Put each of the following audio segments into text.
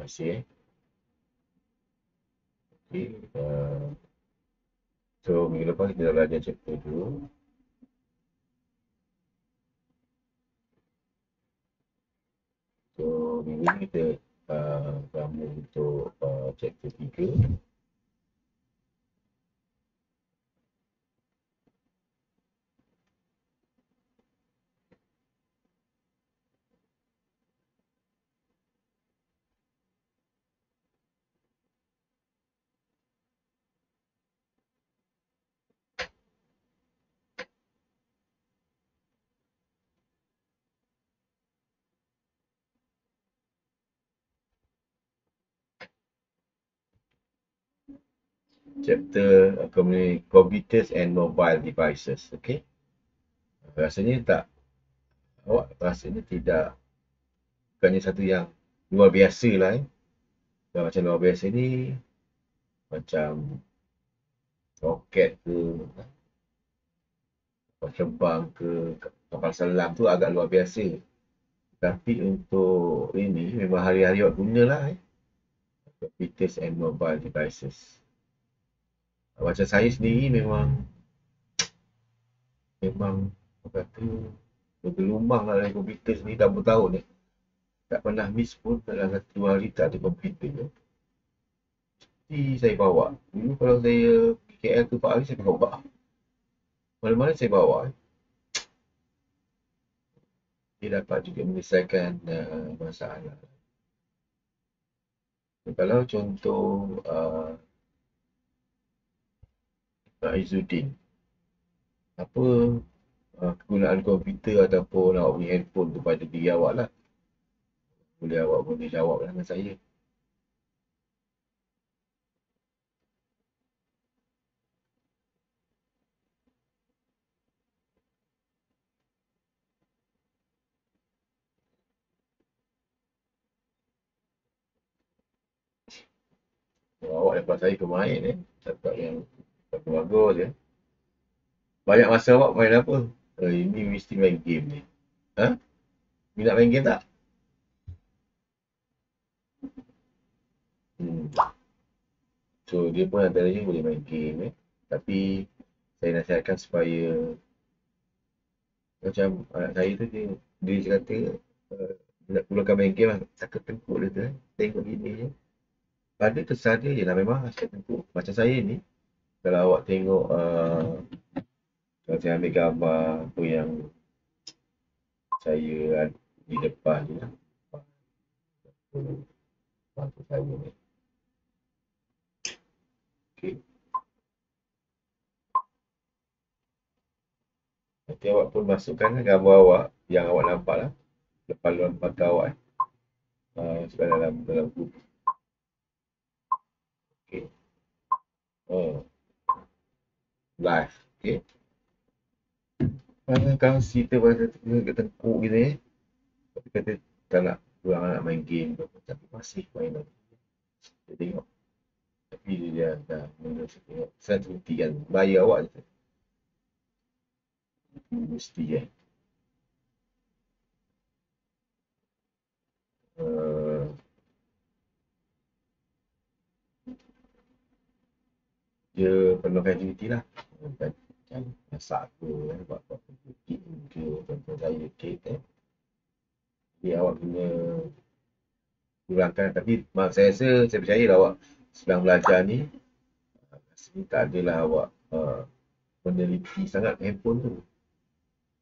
kasih. Okay. So minggu lepas kita dah belajar chapter 2. So minggu ni kita sambung untuk chapter 3. Chapter computers and mobile devices. Okay. Rasanya tak, awak rasanya tidak, bukannya satu yang luar biasa lah. Yang macam luar biasa ni macam roket ke, kapal terbang ke, kapal selam tu agak luar biasa. Tapi untuk ini memang hari-hari awak guna lah. Computers and mobile devices. Macam saya sendiri memang kata bergelumang lah dalam komputer ni dah bertahun ni. Tak pernah miss pun dalam 1-2 hari tak ada komputer je. Mesti saya bawa. Dulu kalau saya pergi KL tu 4 hari saya bawa. Mana-mana saya bawa. Dia dapat juga menyelesaikan masalah. Kalau contoh Izzuddin, apa kegunaan komputer ataupun awak punya handphone tu pada diri awak lah. Awak boleh jawab lah dengan saya. Awak dapat saya pemain dapat yang bagus je. Banyak masa awak main apa? Ini mesti main game ni. Minat main game tak? So dia pun antaranya boleh main game tapi saya nasihatkan supaya macam anak saya tu dia kata nak pulangkan main game lah, takut tengkuk dia tu tengok gini je. Pada tersadar je lah memang asyik tengkuk. Macam saya ni, kalau awak tengok kalau saya ambil gambar apa yang saya di depan ni lah, bantu saya ni. Okay. Nanti awak pun masukkan gambar awak yang awak nampak lah depan luar mata awak dalam grup. Okay. Live. Okay. Kalau cerita pasal tengkuk gitu tapi kata tak nak pulang nak main game tapi masih main lagi. Dia tengok. Tapi dia dah mula tengok. Saya terhenti kan. Bayar awak je. Mesti kan. Dia penuhkan aktiviti lah. Macam masak ke, buat cooking ke, contoh saya kek Jadi awak kena kurangkan. Tapi saya rasa, saya percaya lah awak sedang belajar ni, tak adalah awak meneliti sangat handphone tu.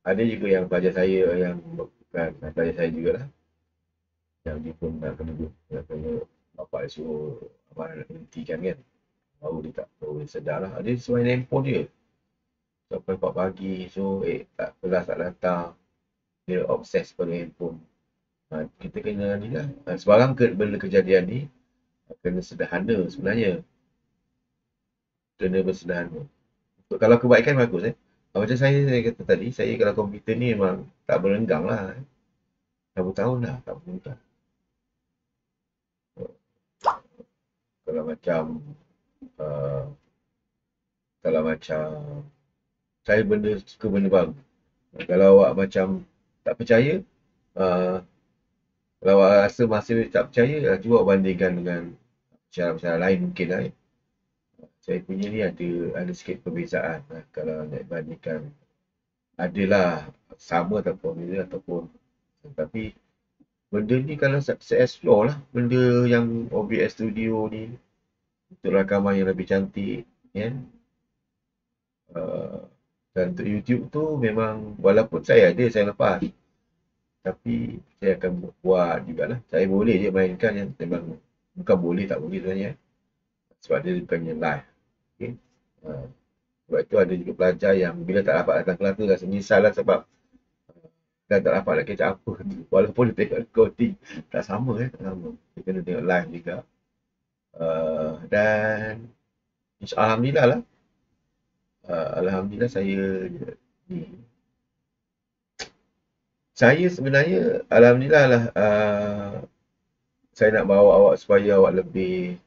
Ada juga yang pelajar saya yang bukan pelajar saya jugalah, yang dia pun nak kena bapak dia suruh abang nak hentikan kan, baru dia tak baru dia sedar lah. Dia main handphone dia sampai 4 pagi, so tak kelas tak datang, dia obses pada handphone. Kita kena ni lah, sebarang benda kejadian ni kena sederhana sebenarnya, kena bersederhana. Kalau kebaikan bagus macam saya kata tadi, saya kalau komputer ni memang tak berenggang lah. Dah bertahun dah tak berenggang. Kalau macam saya suka benda baru. Kalau awak macam tak percaya, Kalau awak rasa masih tak percaya, cuba bandingkan dengan cara-cara lain mungkin lah. Saya punya ni ada sikit perbezaan lah. Kalau nak bandingkan, adalah sama ataupun beza ataupun, tapi benda ni kalau saya explore lah, benda yang OBS Studio ni untuk rakaman yang lebih cantik, kan? Uh, dan untuk YouTube tu memang walaupun saya lepas, tapi saya akan buat jugalah. Saya boleh je mainkan yang memang, bukan boleh tak boleh sebenarnya, sebab dia bukannya live. Okay? Uh, sebab itu ada juga pelajar yang bila tak dapat datang kelas tu rasa menyesal lah, sebab dan tak dapat nak catch up apa tu. Walaupun dia tengok recording, tak sama tak sama. Dia kena tengok live juga. Dan Alhamdulillah lah. Alhamdulillah ni, saya sebenarnya Alhamdulillah lah, saya nak bawa awak supaya awak lebih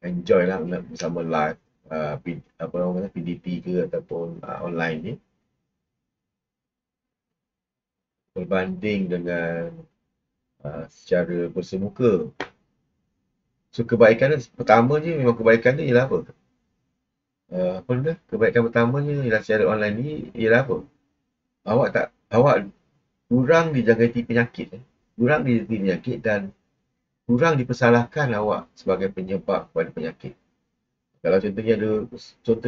enjoy lah bersama live, apa orang kata PDP ke ataupun online ni, berbanding dengan secara bersemuka. So kebaikan dia, pertamanya memang kebaikan dia ialah apa? Apa benda? Kebaikan pertamanya ialah secara online ni ialah apa? Awak kurang dijangkiti penyakit, kurang dijangkiti penyakit dan kurang dipersalahkan awak sebagai penyebab kepada penyakit. Kalau contohnya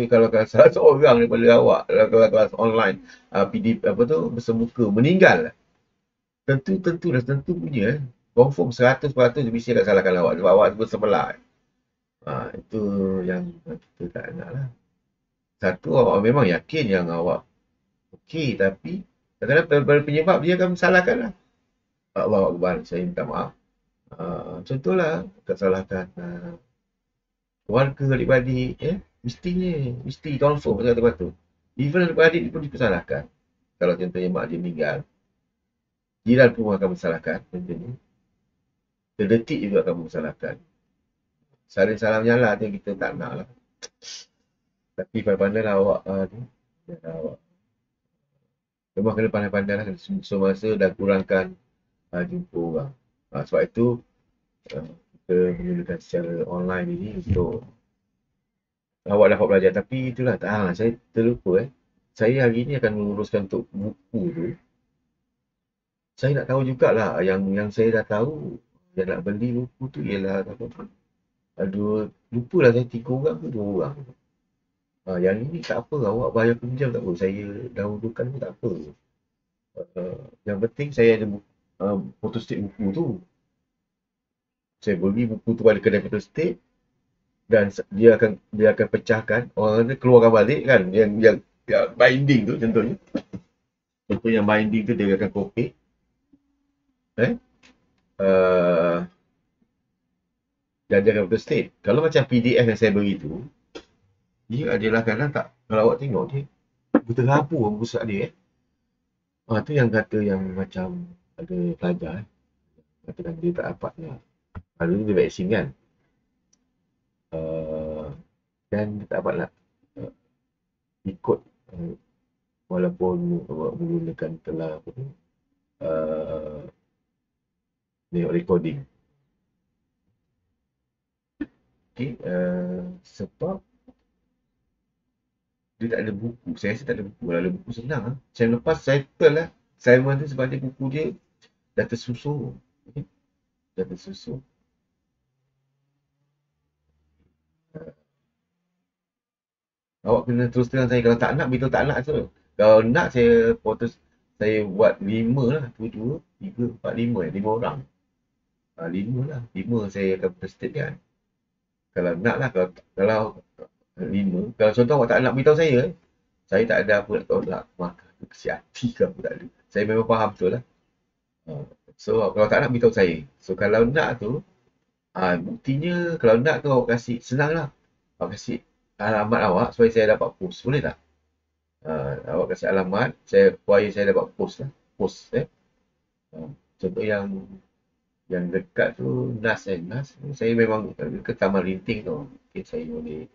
kalau salah seorang daripada awak dalam kelas online, PD apa tu bersemuka meninggal, tentu punya, confirm 100% mesti akan salahkan awak sebab awak bersebelah. Itu yang kita tak nak lah. Satu, awak memang yakin yang awak okey, tapi kadang-kadang penyebab dia akan salahkan lah. Allah Akbar, saya minta maaf. Contohlah, tak salahkan keluarga, adik-beradik, mesti confirm pasal tempat tu. Even adik-beradik pun dipersalahkan. Kalau contohnya mak dia meninggal, jiran pun akan bersalahkan, contohnya. Terdetik juga akan bersalahkan. Saling salam nyala tu kita tak nak lah. Tapi pandai-pandai lah awak ni. Awak memang kena pandai-pandai lah, semasa dan kurangkan jumpa orang. Sebab itu kita menggunakan secara online ini untuk awak dapat belajar. Tapi itulah, saya terlupa saya hari ni akan menguruskan untuk buku tu. Saya nak tahu jugalah, yang saya dah tahu, yang nak beli buku tu ialah apa? Lupalah saya 3 orang ke 2 orang. Yang ini tak apa, awak bayar pinjam tak apa, saya dahulukan pun tak apa. Yang penting saya ada photostat buku tu. Saya beli buku tu pada kedai photostat dan dia akan pecahkan, orang kata keluarkan balik kan, yang binding tu contohnya. Contohnya binding tu dia akan copy. Dan dia akan photostat. Kalau macam PDF yang saya beri tu, dia adalah kadang tak, kalau awak tengok dia berterabur pusat dia. Tu yang kata yang macam ada pelajar katakan dia tak dapat lah. Lalu dia vaksin kan. Dan dia tak dapat nak ikut, walaupun menggunakan telah apa tu, recording. Okay, sebab dia tak ada buku. Saya rasa tak ada buku. Kalau ada buku senang lah. Saya lepas settle lah assignment tu sebab dia buku dia dah tersusun. Okay? Dah tersusun. Awak kena terus terang saya. Kalau tak nak, betul tak nak tu. Kalau nak, saya buat 5 lah. 2, 3, 4, 5. 5 orang. 5 lah. 5 saya akan prestate kan. Kalau nak lah. Kalau 5. Kalau contoh awak tak nak beritahu saya tak ada apa nak tahu lah. Maka kesian hati ke apa tak ada. Saya memang faham betul lah. So kalau tak nak beritahu saya. So kalau nak tu, buktinya kalau nak tu awak kasih, senang lah. Awak kasih alamat awak supaya saya dapat post. Boleh tak? Awak kasih alamat, supaya saya dapat post lah. Post contoh yang dekat tu NAS saya memang ke Taman Rinting tu. Okay, saya boleh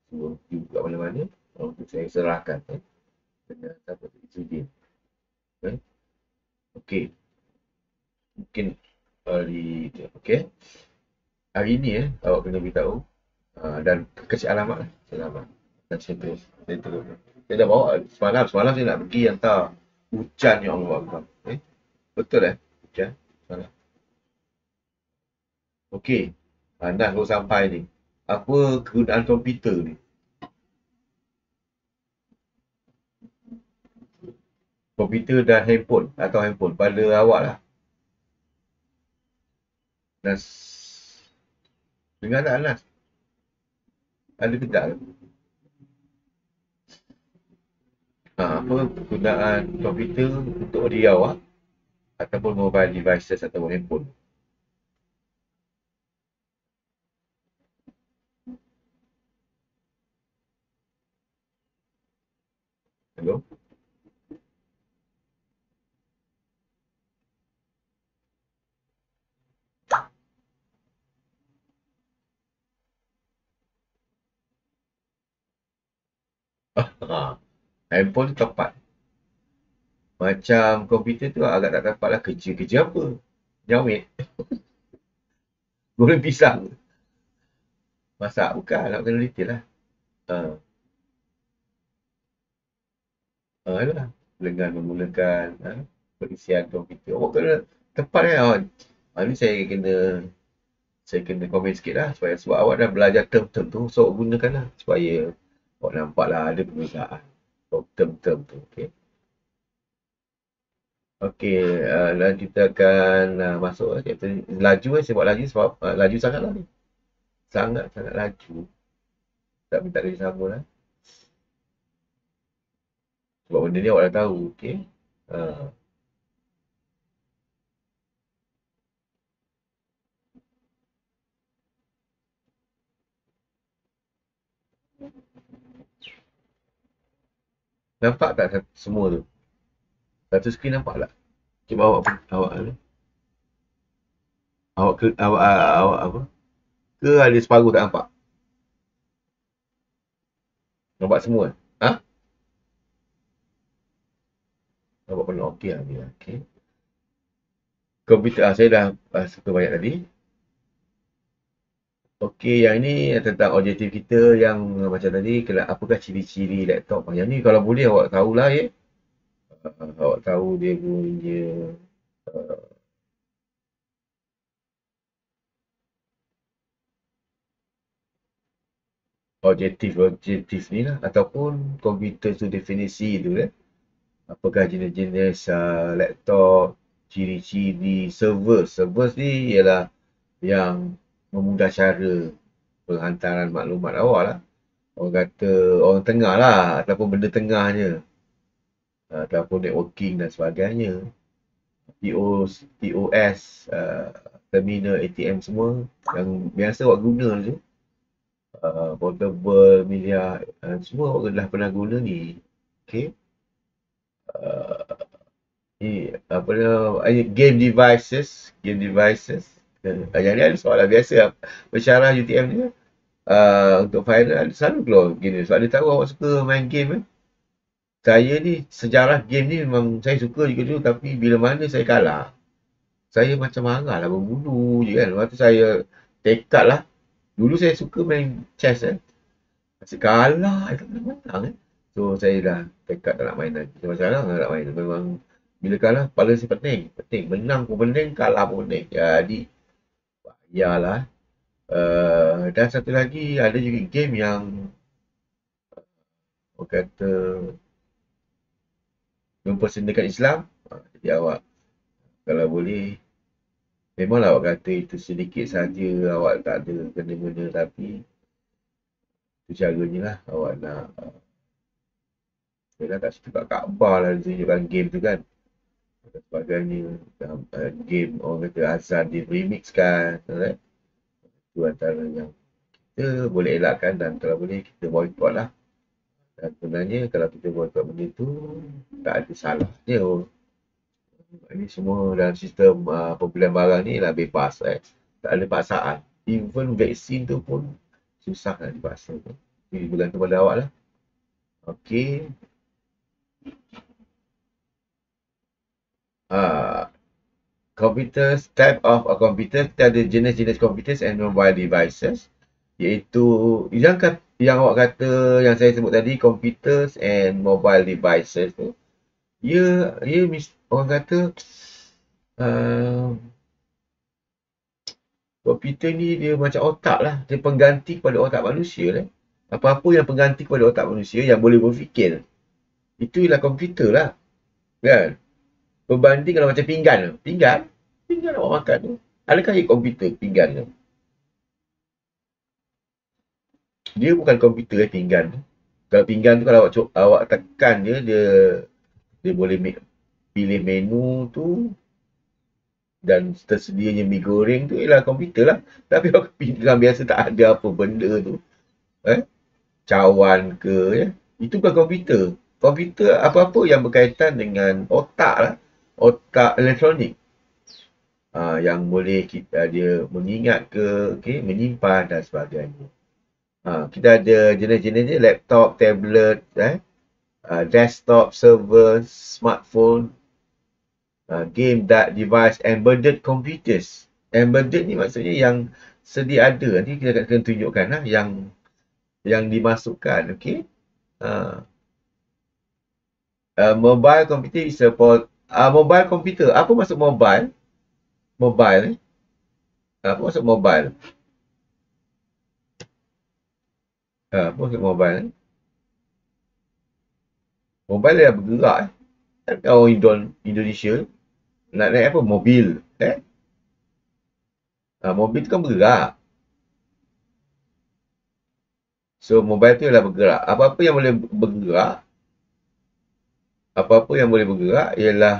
suruh pergi kat mana-mana untuk saya serahkan dengan siapa tu izin. Okay. Mungkin hari okey. Hari ni awak kena beritahu dan kasih alamat lah. Alamat. Dan saya turun. Saya dah bawa semalam saya nak pergi hantar hujan ya Allah Akbar. Betul hujan. Semalam. Okey. Dah baru sampai ni. Apa kegunaan komputer ni? Komputer dan handphone atau handphone pada awak lah. Dan dengar tak Anas? Ada ke tak? Apa kegunaan komputer untuk diri awak ataupun mobile devices ataupun handphone? Hello? Handphone tu tepat. Macam komputer tu agak tak tepat lah. Kerja apa? Nyawit. Goreng pisang. Masak. Bukan. Nak kena detail lah. Itulah. Dengan memulakan perisian komputer. Awak kena tepat ni saya kena komen sikit lah. Sebab awak dah belajar term-term tu. So, awak gunakan lah. Supaya awak nampak lah ada perbezaan. Term-term tu. Okay. Okey, dan kita akan masuk laju saya buat laju sebab laju sangat lah ni. Sangat laju. Tak minta kerja sama lah. Sebab benda ni awak dah tahu, okey. Nampak tak semua tu? Satu skrin nampak tak? Cuba awak apa? Ke ada separuh tak nampak? Nampak semua? Nampak penuh. Okey lah. Okey. Komputer saya dah suka banyak tadi. Okey, yang ni tentang objektif kita yang macam tadi, apakah ciri-ciri laptop. Yang ni kalau boleh awak tahulah awak tahu dia punya objektif ni lah ataupun komputer tu definisi tu apakah jenis-jenis laptop, ciri-ciri server ni ialah yang memudahkan cara penghantaran maklumat awak lah. Orang kata orang tengah lah ataupun benda tengahnya ataupun networking dan sebagainya. POS, terminal ATM semua yang biasa awak guna tu, portable media, semua awak dah pernah guna ni. Okay. Ni apa nama game devices. Yang ni ada soalan biasa lah. Pensyarah UTM ni untuk final selalu keluar gini. Sebab dia tahu awak suka main game Saya ni sejarah game ni memang saya suka juga dulu, tapi bila mana saya kalah, saya macam marah lah, berbulu je kan. Lepas tu saya tekad lah. Dulu saya suka main chess Masih kalah, saya tak pernah menang So saya dah tekad tak nak main lagi. Macam sekarang tak nak main. Memang bila kalah, kepala saya pening. Menang pun pening, kalah pun pening. Jadi, bahayalah. Dan satu lagi, ada juga game yang orang kata mempersendakan Islam. Jadi awak kalau boleh, memanglah awak kata itu sedikit saja, awak tak ada kena-mena, tapi itu caranya lah awak nak dia tak cerita kat Kaabah lah tunjukkan game tu kan dan sebagainya. Game orang kata azan dia remix kan, right? Itu antara yang kita boleh elakkan dan kalau boleh kita boycott lah. Dan sebenarnya kalau kita boycott benda tu tak ada salahnya. Ini semua dalam sistem pembelian barang ni lah bebas tak ada paksaan. Even vaksin tu pun susah nak dipaksa. Jadi bergantung pada awak lah. Okey. computers, type of a computer, kita ada jenis-jenis computers and mobile devices, iaitu yang awak kata, yang saya sebut tadi, computers and mobile devices tu, orang kata komputer ni dia macam otak lah, dia pengganti kepada otak manusia lah. Apa-apa yang pengganti kepada otak manusia yang boleh berfikir, itu ialah komputer lah, kan? Berbanding kalau macam pinggan awak makan tu, adakah ia komputer pinggan tu? Dia bukan komputer pinggan tu. Kalau pinggan tu, kalau awak tekan dia boleh pilih menu tu, dan tersedianya mi goreng tu ialah komputer lah. Tapi kalau pinggan biasa tak ada apa benda tu, cawan ke, itu bukan komputer. Komputer apa-apa yang berkaitan dengan otak lah, otak elektronik, yang boleh dia mengingat ke, menyimpan dan sebagainya. Kita ada jenis-jenis ni, laptop, tablet, desktop, server, smartphone, game device, embedded computers. Embedded ni maksudnya yang sedia ada. Nanti kita akan tunjukkan lah yang dimasukkan. Okay. Mobile computer is a mobile computer. Apa maksud mobile? Apa maksud mobile? Apa maksud mobile? Mobile dia bergerak. Kalau Indonesia nak naik apa? Mobil. Mobil tu kan bergerak. So mobile tu ialah bergerak. Apa-apa yang boleh bergerak, ialah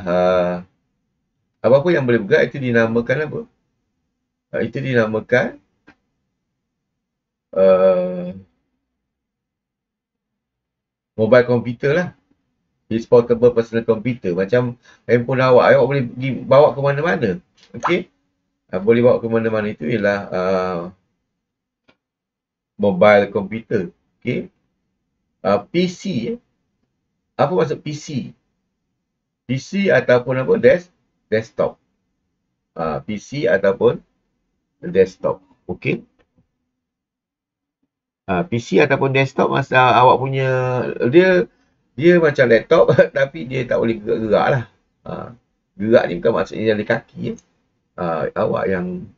apa-apa yang boleh bergerak itu dinamakan apa? Itu dinamakan mobile computer lah. It's portable personal computer. Macam handphone awak boleh bawa ke mana-mana. Okay. Boleh bawa ke mana-mana, itu ialah mobile computer. Okay. PC. Apa maksud PC? PC ataupun apa? Desktop. PC ataupun desktop. Okay. PC ataupun desktop, masa awak punya, dia macam laptop tapi dia tak boleh gerak lah. Gerak ni bukan maksudnya dari kaki. Awak yang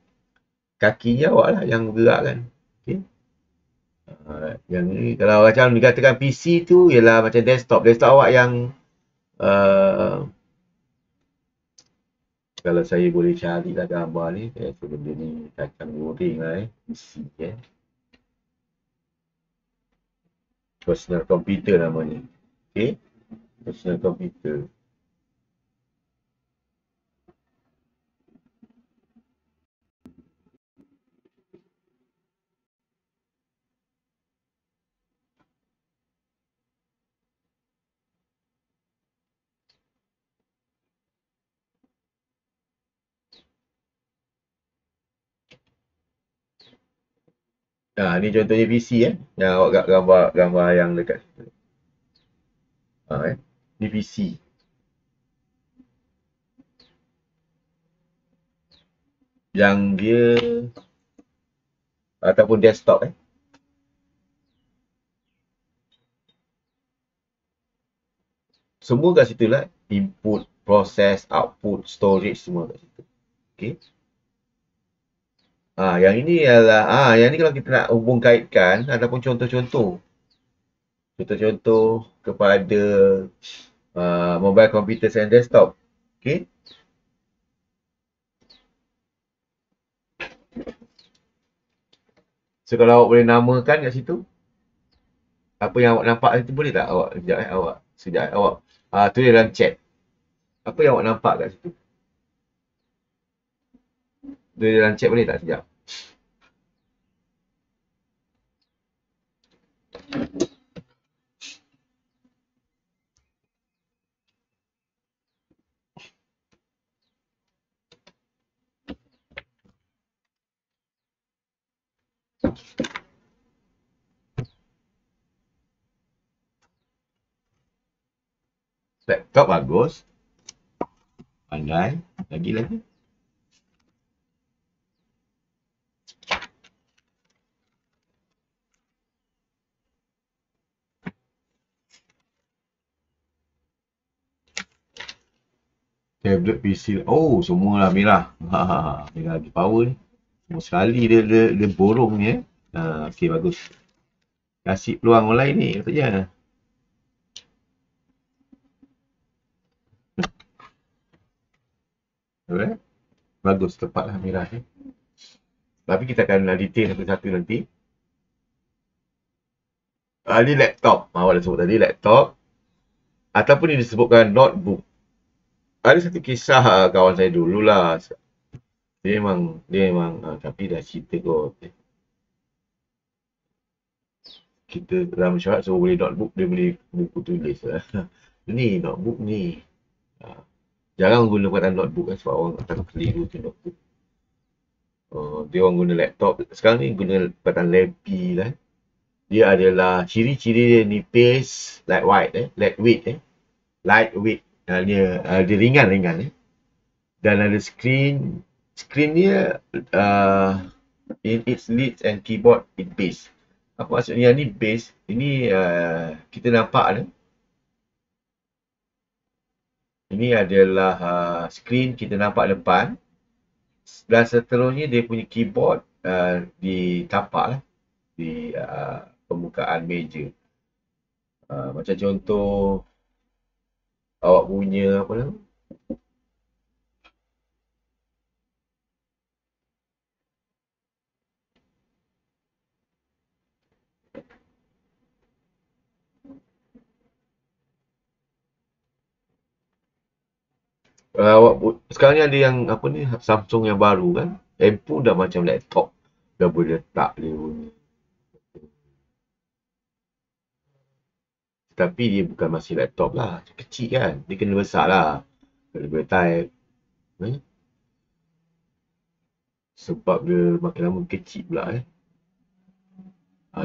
kakinya awak lah yang bergerak kan. Okay. Yang ni kalau macam dikatakan PC tu ialah macam desktop. Desktop awak yang kalau saya boleh carilah gambar ni, benda ni kacang goreng lah PC personal computer namanya. Okay. Personal computer. Ni contohnya PC yang awak gambar yang dekat situ. Ni PC. Yang dia ataupun desktop semua kat situ lah. Input, proses, output, storage, semua kat situ. Okay. Yang ini adalah yang ni kalau kita nak hubung kaitkan ataupun contoh-contoh kepada mobile computer and desktop. Okay. So kalau awak boleh namakan kat situ, apa yang awak nampak itu, boleh tak awak sekejap awak tulis dalam chat. Apa yang awak nampak kat situ? Tulis dalam chat boleh tak sekejap? Laptop bagus. Pandai. Lagi. Tablet PC. Oh, semua lah merah. Merah lagi power ni. Semua sekali dia borong ni eh. Okey, bagus. Kasih peluang orang lain ni katanya. Alright. Bagus, tepatlah merah ni. Tapi kita akan detail satu-satu nanti. Ni laptop. Awak dah sebut tadi laptop. Ataupun ini disebutkan notebook. Ada satu kisah kawan saya dululah. Dia memang tapi dah cerita kot. Kita dalam syarat so boleh notebook, dia boleh buku tulis lah. Ni notebook ni. Jarang guna perkataan notebook kan sebab orang akan keliru tu notebook. Dia orang guna laptop. Sekarang ni guna perkataan lappy lah. Dia adalah ciri-ciri dia nipis, lightweight. Dia ringan dan ada screen dia in its leads and keyboard in base. Apa maksudnya ni base? Ini kita nampak ni. Ini adalah screen kita nampak depan. Dan seterusnya dia punya keyboard di tapak lah. Di permukaan meja. Macam contoh awak punya apa nama? Sekarang ni ada yang apa ni Samsung yang baru kan. Handphone dah macam laptop. Dah boleh letak dia punya. Tapi dia bukan masih laptop lah. Kecil kan. Dia kena besar lah. Dia boleh type. Sebab dia makin lama kecil pula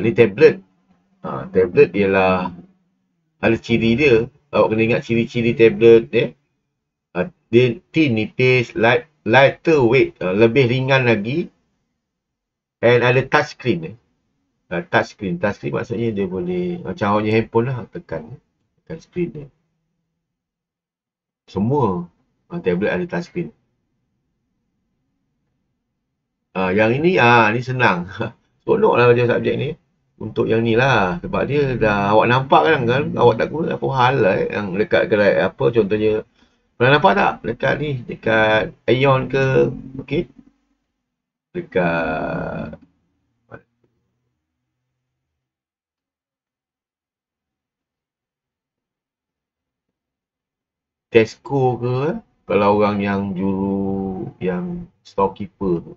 Ni tablet. Tablet ialah ada ciri dia. Awak kena ingat ciri-ciri tablet dia. Dia thin, nipis, lighter weight, lebih ringan lagi. And ada touch screen touch screen maksudnya dia boleh macam awak punya handphone lah, tekan screen dia. Semua tablet ada touch screen. Yang ini ni senang. Seronok lah macam subjek ni. Untuk yang ni lah. Sebab dia dah awak nampak kan awak tak guna apa hal lah yang dekat kedai apa contohnya. Pernah nampak tak? Dekat ni, dekat Aeon ke? Okey. Dekat Tesco ke? Kalau orang yang juru yang storekeeper tu.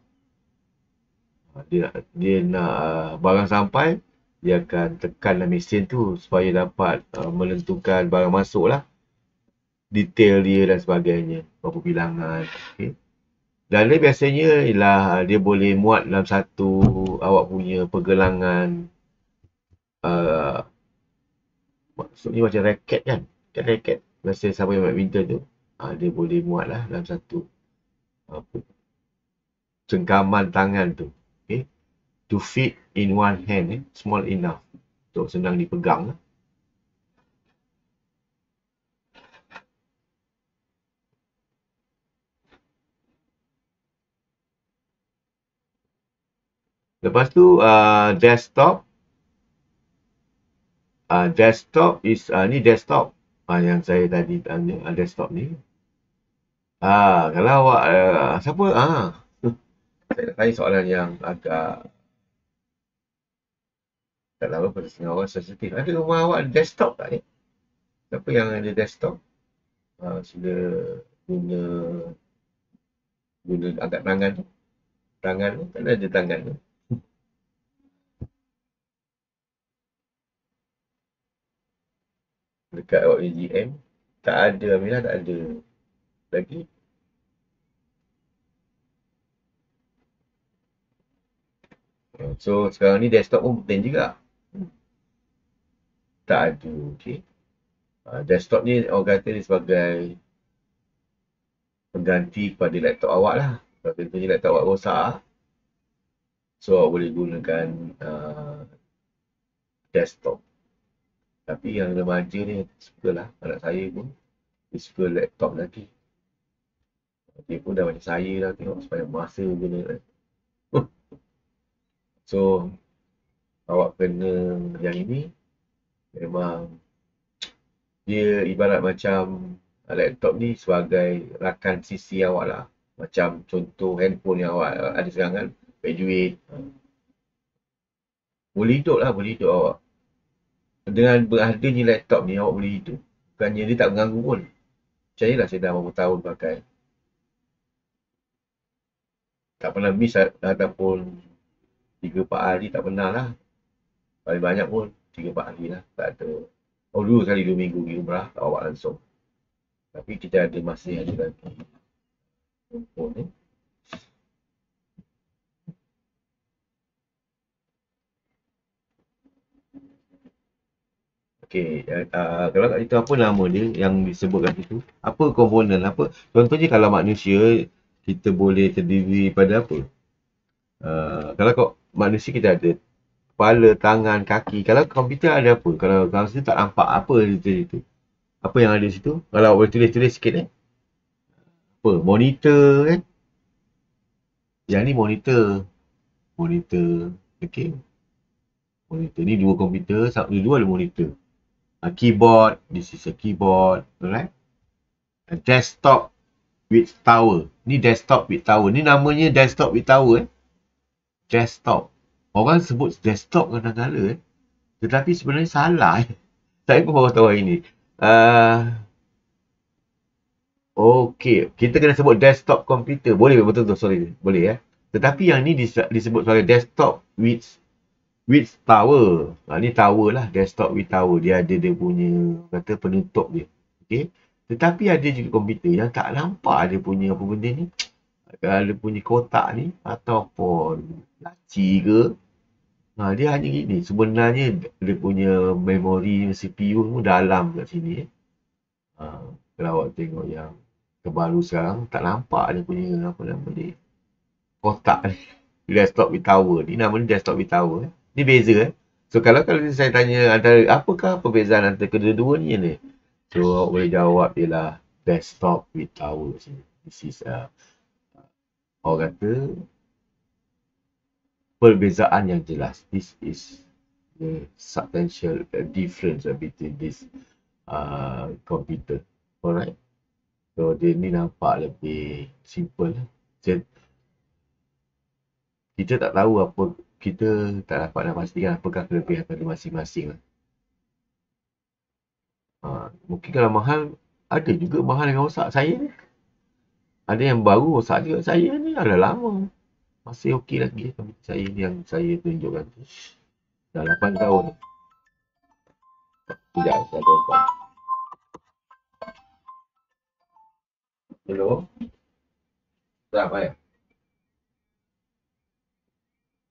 Dia nak barang sampai, dia akan tekanlah mesin tu supaya dapat menentukan barang masuk lah. Detail dia dan sebagainya. Berapa bilangan. Okay. Dan dia biasanya ialah dia boleh muat dalam satu awak punya pergelangan. Maksudnya macam raket kan. Raket. Biasa siapa yang badminton tu. Dia boleh muat lah dalam satu cengkaman tangan tu. Okay. To fit in one hand. Small enough. Untuk senang dipegang lah. Lepas tu desktop. Desktop is ni desktop yang saya tadi tanya desktop ni. Kalau awak siapa saya nak tanya soalan yang agak tak tahu pada setengah orang sensitif. Ada rumah awak ada desktop tak ni? Siapa yang ada desktop? Sudah guna angkat tangan tu. Tangan tu kan ada tangan tu. Dekat awak GM tak ada, Aminah tak ada lagi. So sekarang ni desktop pun penting juga. Tak ada, okey. Desktop ni orang kata ni sebagai pengganti kepada laptop awak lah. Kalau contohnya laptop awak rosak, so awak boleh gunakan desktop. Tapi yang remaja ni suka lah, anak saya pun dia suka laptop lagi. Dia pun dah macam saya dah tengok supaya masa guna kan. So awak kena yang ini memang dia ibarat macam laptop ni sebagai rakan sisi awak lah. Macam contoh handphone yang awak ada sekarang kan, graduate. Boleh hidup lah, boleh hidup awak. Dengan beradanya laptop ni awak boleh hidup. Bukannya dia tak mengganggu pun. Percayalah saya dah berapa tahun pakai. Tak pernah miss ataupun 3-4 hari tak pernah lah. Paling banyak pun 3-4 hari lah. Tak ada. Oh dulu sekali 2 minggu pergi umrah, tak bawa langsung. Tapi kita ada masih ada lagi handphone ni. Okey, kalau kat situ apa nama dia yang disebutkan situ? Apa komponen apa? Contohnya kalau manusia kita boleh terdiri pada apa? Kalau kau manusia kita ada kepala, tangan, kaki. Kalau komputer ada apa? Kalau situ tak nampak apa di situ. Apa yang ada di situ? Kalau boleh tulis-tulis sikit Apa? Monitor kan? Yang ni monitor. Monitor. Okey. Monitor ni dua komputer, dua ada monitor. Keyboard, this is a keyboard, alright? A desktop with tower. Ni desktop with tower. Ni namanya desktop with tower Desktop. Orang sebut desktop kadang-kadang tetapi sebenarnya salah Saya pun baru tahu hari ni. Okey, kita kena sebut desktop komputer. Boleh betul-betul, sorry. Boleh Tetapi yang ni disebut sebagai desktop with tower. Ni tower lah, desktop with tower. Dia ada dia punya kata penutup dia. Okey. Tetapi ada juga komputer yang tak nampak dia punya apa benda ni. Dia punya kotak ni ataupun laci ke. Dia hanya gini. Sebenarnya dia punya memori CPU pun dalam kat sini. Kalau awak tengok yang terbaru sekarang tak nampak dia punya apa nama dia. Kotak ni. Desktop with tower. Ni nama ni desktop with tower. Ni beza So kalau saya tanya antara apakah perbezaan antara kedua-dua ni So awak boleh jawab ialah desktop with tower sini. This is orang kata perbezaan yang jelas. This is the substantial difference between this computer. Alright. So dia ni nampak lebih simple. Kita tak tahu apa, kita tak dapat nak pastikan apakah kelebihan pada masing-masing. Mungkin kalau mahal, ada juga mahal yang rosak. Saya ni ada yang baru rosak juga. Saya ni dah lama, masih okey lagi. Saya ni yang saya tunjukkan dah 8 tahun. Sekejap, saya ada call. Hello? Tak apa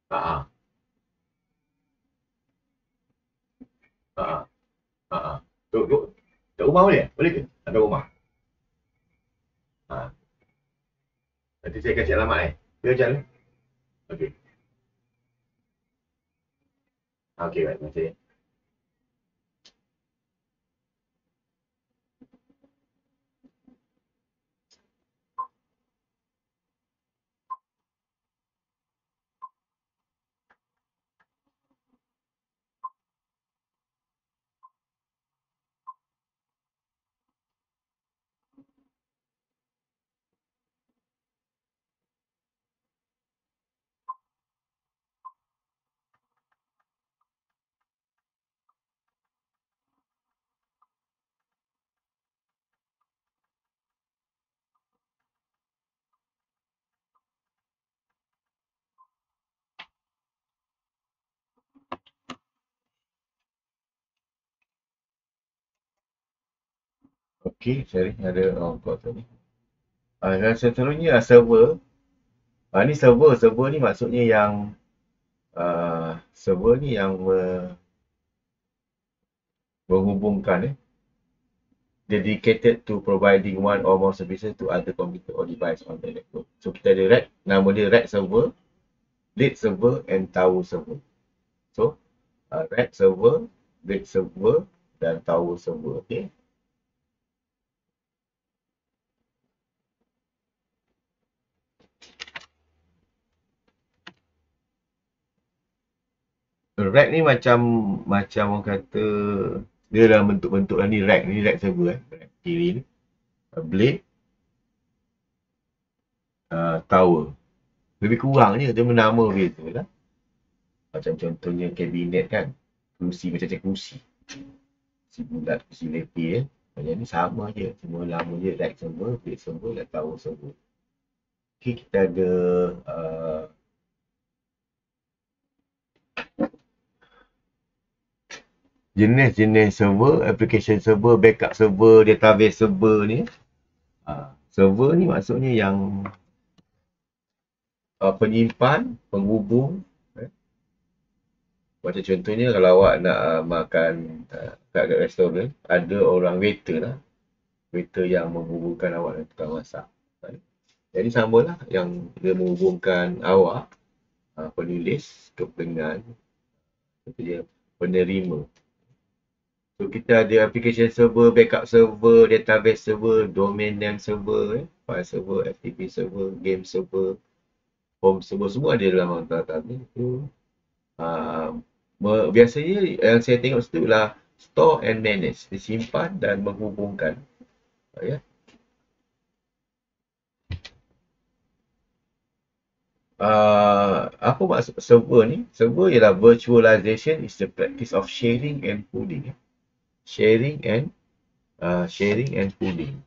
Haa. Duduk. Kat rumah boleh? Boleh ke? Ada rumah? Nanti saya kasih alamat Dia macam mana? Okey. Okey, baik. Terima kasih. Okey, sorry. Ada call tadi. Dan seterusnya server. Ni server ni maksudnya yang server ni yang menghubungkan dedicated to providing one or more services to other computer or device on the network. So kita ada rack, nama dia rack server, lead server and tower server. So rack server, lead server dan tower server. Okay. Rack ni macam orang kata dia dalam bentuk-bentuk ni rack server rack kiri ni. Blade, tower. Lebih kurang je, dia menama beza lah. Macam contohnya kabinet kan. Kursi macam kursi. Kursi bulat, kursi lepih Macam ni sama je. Semua lama je. Rack server, blade server dan tower server. Okay, kita ada jenis-jenis server, application server, backup server, database server ni. Server ni maksudnya yang penyimpan, penghubung. Macam contohnya kalau awak nak makan kat restoran, ada orang waiter lah. Waiter yang menghubungkan awak dengan tukang masak. Jadi samalah yang dia menghubungkan awak, penulis dengan penerima. So kita ada application server, backup server, database server, domain name server, file server, FTP server, game server, home server, semua ada dalam hantar ni. Biasanya yang saya tengok situ ialah store and manage, disimpan dan menghubungkan. Ya. Apa maksud server ni? Server ialah virtualization is the practice of sharing and pooling. Sharing and pooling.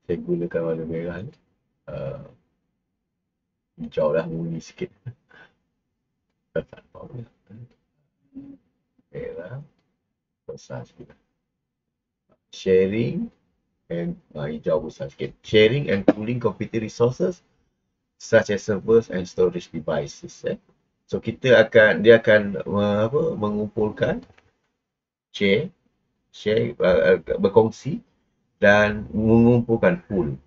Saya gunakan warna merah ni. Hijau lah, murni sikit. Merah. Besar sikit. Sharing and hijau besar sikit. Sharing and pooling computer resources such as servers and storage devices. So dia akan mengumpulkan, share, berkongsi dan mengumpulkan pool.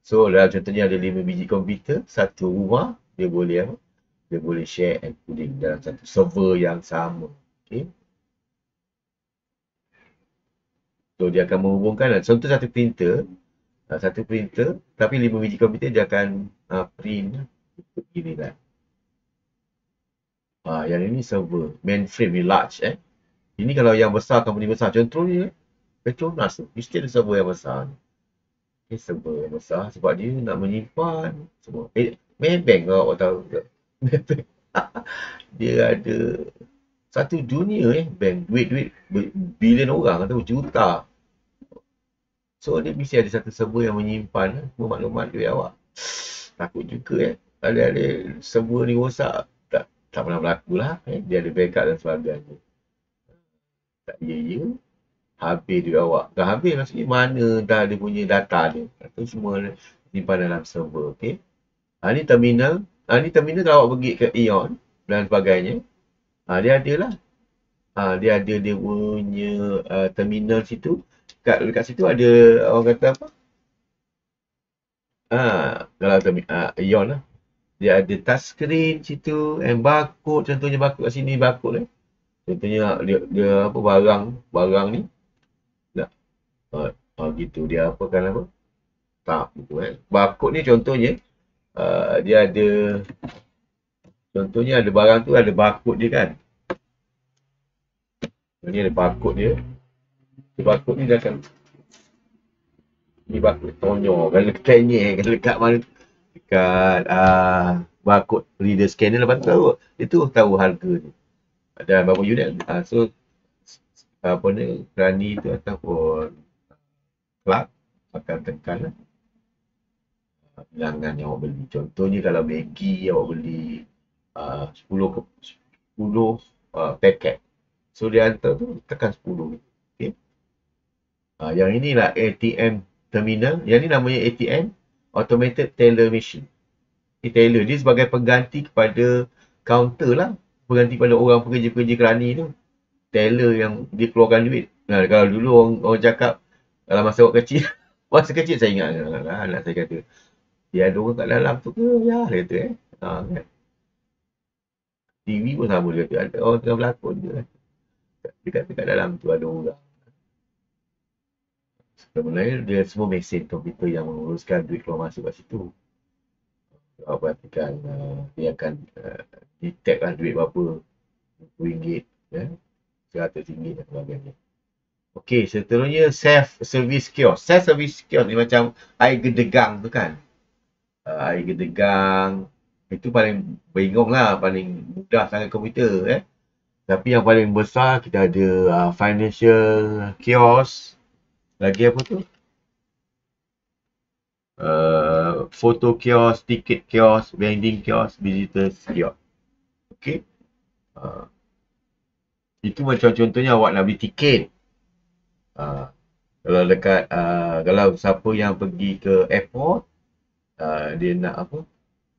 So dalam contohnya ada 5 biji komputer, satu rumah, dia boleh share and pooling dalam satu server yang sama. Okay. So dia akan menghubungkan, contoh satu printer, tapi 5 biji komputer dia akan print begini kan. Yang ini server, mainframe ni large. Ini kalau yang besar, company besar, contohnya Petronas tu, mesti ada server yang besar. Okay, server yang besar sebab dia nak menyimpan semua. Maybank kalau awak tahu ke. Dia ada satu dunia bank, duit bilion orang atau juta. So dia mesti ada satu server yang menyimpan maklumat duit awak. Takut juga ada server ni rosak, tak pernah berlaku lah. Dia ada backup dan sebagainya. Tak ya. Habis duit awak. Dah habis maksudnya mana dah dia punya data dia. Itu semua simpan dalam server. Okay. Ni terminal. Ni terminal kalau awak pergi ke Aeon dan sebagainya. Dia ada lah. Dia ada dia punya terminal situ. Dekat situ ada orang kata apa? Kalau Aeon lah. Dia ada touchscreen situ. And barcode. Contohnya barcode kat sini. Barcode contohnya dia apa barang ni. Gitu dia apa gitu barcode ni contohnya dia ada contohnya ada barang tu ada barcode dia kan. Ni ada barcode dia. Barcode ni dia akan ni barcode tonyo kalau dekat mana dekat barcode reader scanner lepas tu dia tu tahu harga ni. Ada berapa unit. So apa ni Rani tu ataupun Clark akan tekan bilangan yang awak beli. Contohnya kalau Maggi awak beli 10 paket. So dia hantar tu tekan 10. Okay. Yang inilah ATM terminal. Yang ni namanya ATM, Automated Teller Machine. Teller dia sebagai pengganti kepada counter lah. Pengganti pada orang pekerja-pekerja kerani tu. Teller yang dia keluarkan duit. Kalau dulu orang cakap kalau masa awak kecil, masa kecil saya ingat anak saya kata, dia ada orang kat dalam tu ke? Ya, dia kata kan. TV pun sama dia kata, ada orang tengah berlakon je. Dia kata kat dalam tu ada orang. Sebenarnya dia semua mesin komputer yang menguruskan duit keluar masuk kat situ. Awak perhatikan, dia akan detect lah duit berapa, RM20, ya, RM100 dan sebagainya. Okey, seterusnya self-service kiosk. Self-service kiosk ni macam air gedegang tu kan. Air gedegang, itu paling bingung lah, paling mudah sangat komputer. Tapi yang paling besar kita ada financial kiosk. Lagi apa tu? Photo kiosk, ticket kiosk, vending kiosk, visitors kiosk. Okey. Itu macam contohnya awak nak beli tiket. Kalau dekat, kalau siapa yang pergi ke airport, dia nak apa?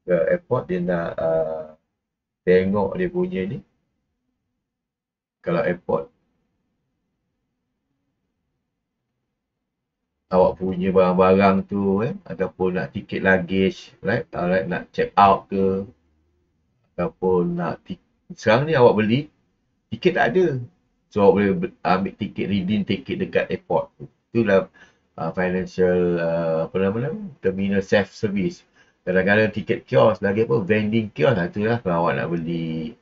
Ke airport dia nak tengok dia punya ni. Kalau airport, awak punya barang-barang tu ataupun nak tiket luggage, right? Nak check out ke ataupun nak sekarang ni awak beli tiket tak ada. So awak boleh ambil tiket, redeem tiket dekat airport. Itulah financial apa nama, terminal self service. Kadang-kadang tiket kios lagi apa, vending kios lah, itulah kalau awak nak beli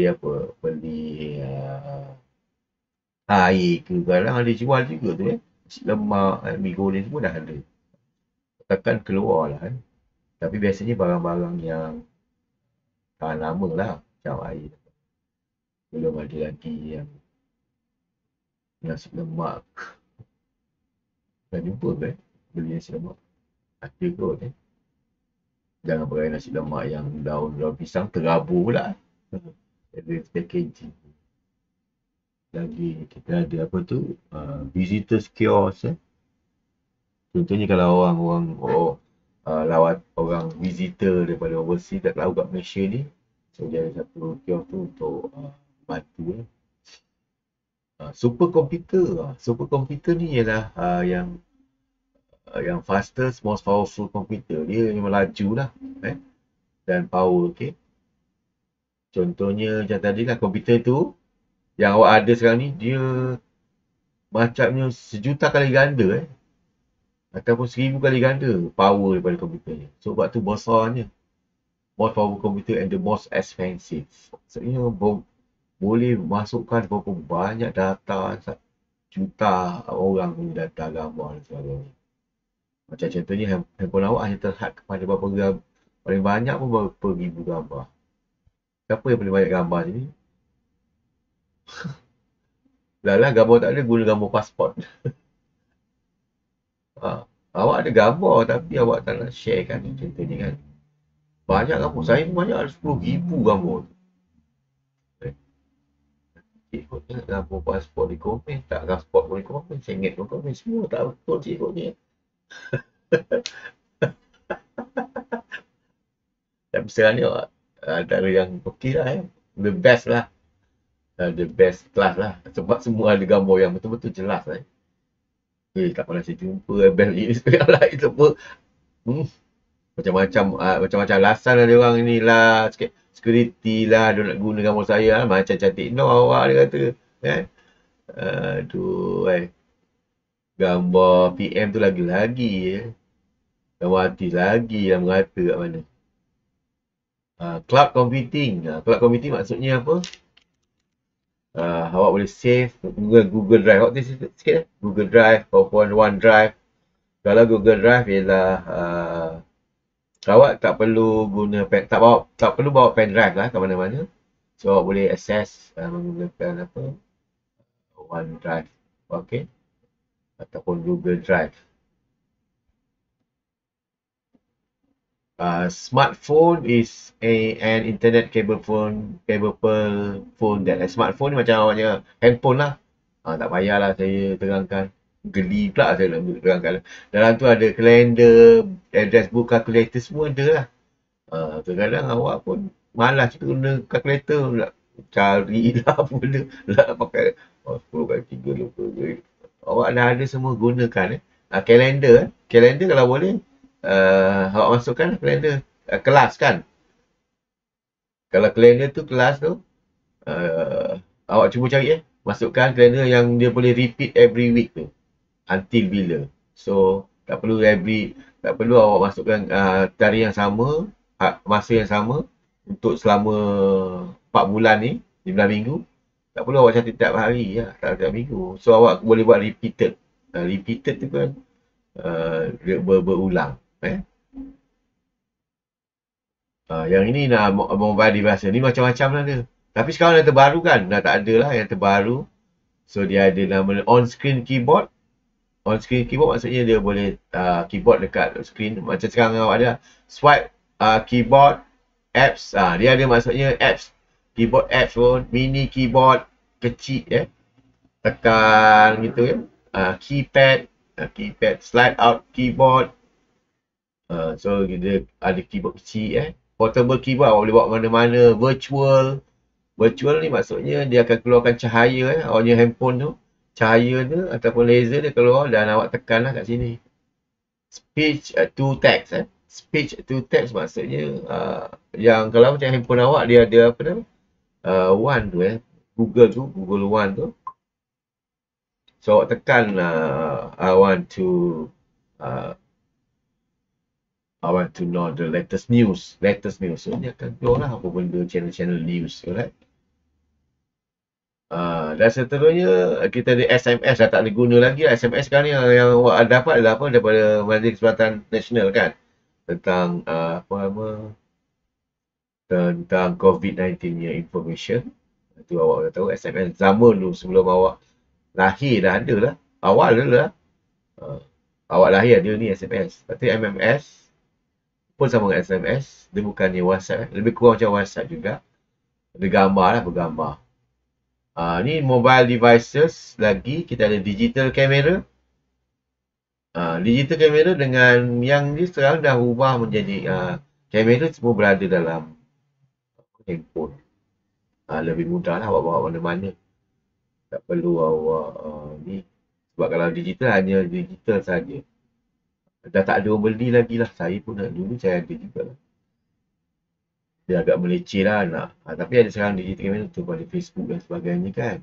apa, beli air ke, kadang ada jual juga tu nasi lemak, mi goreng semua dah ada. Takkan keluar lah Tapi biasanya barang-barang yang tahan lama lah, macam air. Belum ada lagi yang nasi lemak. Dah jumpa kan beli nasi lemak? Ada kot Jangan pakai nasi lemak yang daun pisang terabur pula. Ada packaging. Lagi kita ada apa tu? Visitors kiosk Contohnya kalau orang lawat, orang visitor daripada overseas tak tahu kat Malaysia ni, so dia ada satu kiosk tu untuk bantu Superkomputer ni ialah yang fastest, most powerful computer. Dia memang laju lah dan power. Okay, contohnya macam tadi lah, komputer tu yang awak ada sekarang ni, dia macamnya 1,000,000 kali ganda ataupun 1,000 kali ganda power daripada komputer ni. So sebab tu besarnya, most powerful computer and the most expensive. Maksudnya boleh masukkan berapa banyak data, juta orang punya data, gambar dan sebagainya. Macam contohnya handphone awak hanya terhad kepada berapa gambar, paling banyak pun berapa ribu gambar. Siapa yang paling banyak gambar sini? Lah gambar tak ada, guna gambar pasport. Awak ada gambar tapi awak tak nak share kan, contohnya kan. Banyak gambar, saya pun banyak, ada 10,000 gambar. Cikgu nak gambar pasport di komen, tak pasport pun di komen, sengit pun komen, semua tak betul cikgunya. Tapi sekarang ni antara yang okey lah the best lah, the best class lah, sebab semua ada gambar yang betul-betul jelas tak pernah saya jumpa best ini yang lain semua macam-macam alasan lah dia orang ni lah, security lah, dia nak guna gambar saya lah, macam cantik no awak dia kata kan. Aduh gambar PM tu lagi-lagi gambar artis lagi yang merata kat mana. Cloud computing. Cloud computing maksudnya apa? Awak boleh save Google Drive. Awak tengok sikit Google Drive ataupun OneDrive. Kalau Google Drive ialah awak tak perlu guna tak perlu bawa pen drive lah ke mana-mana. So awak boleh access menggunakan apa? OneDrive. Okey. Ataupun Google Drive. Smartphone is an internet capable phone that smartphone ni macam awaknya handphone lah. Tak payahlah saya terangkan. Geli pula saya nak terangkan. Dalam tu ada kalender, address book, calculator semua ada lah. Kadang-kadang awak pun malas guna calculator, nak cari lah apa benda, nak pakai 10 kali 3 lupa. Awak dah ada semua, gunakan kalender. Kalender kalau boleh awak masukkan kalender kelas kan. Kalau kalender tu kelas tu awak cuba cari masukkan kalender yang dia boleh repeat every week tu. until bila. So tak perlu awak masukkan tarikh yang sama, masa yang sama untuk selama 4 bulan ni, 15 minggu. Tak perlu awak catat tiap hari lah, tiap minggu. So awak boleh buat repeated. Repeated tu kan berulang. Yang ini nak mobile device ni macam-macam lah dia. Tapi sekarang yang terbaru kan, dah tak ada lah yang terbaru. So dia ada nama on-screen keyboard. On-screen keyboard maksudnya dia boleh keyboard dekat screen. Macam sekarang awak ada swipe keyboard apps. Dia ada maksudnya apps. Keyboard apps pun, mini keyboard kecil tekan gitu kan. Keypad, slide out keyboard. So dia ada keyboard kecil portable keyboard awak boleh bawa mana-mana. Virtual ni maksudnya dia akan keluarkan cahaya awak punya handphone tu. Cahaya tu ataupun laser dia keluar dan awak tekan lah kat sini. Speech to text Speech to text maksudnya yang kalau macam handphone awak dia ada apa nama? One tu Google One tu. So awak tekan I want to know the latest news. So dia akan keluar lah apa benda channel news, right? Dan seterusnya kita ada SMS, dah tak boleh guna lagi lah. SMS sekarang ni yang awak dapat adalah apa daripada Majlis Kesihatan Nasional kan, tentang tentang COVID-19 punya information. Itu awak dah tahu SMS zaman dulu sebelum awak lahir dah ada lah. Awal dulu lah. Awak lahir ada ni SMS. Tapi MMS pun sama dengan SMS. Dia bukannya WhatsApp. Lebih kurang macam WhatsApp juga. Ada gambar lah, bergambar. Ni mobile devices lagi. Kita ada digital camera. Digital camera dengan yang ni sekarang dah ubah menjadi kamera semua berada dalam handphone. Lebih mudah lah awak bawa mana-mana. Tak perlu awak ni. Sebab kalau digital hanya digital saja. Dah tak ada orang beli lagi lah. Saya pun dulu saya ada juga lah. Dia agak meleceh lah nak. Tapi ada sekarang digital camera tu pada Facebook dan sebagainya kan.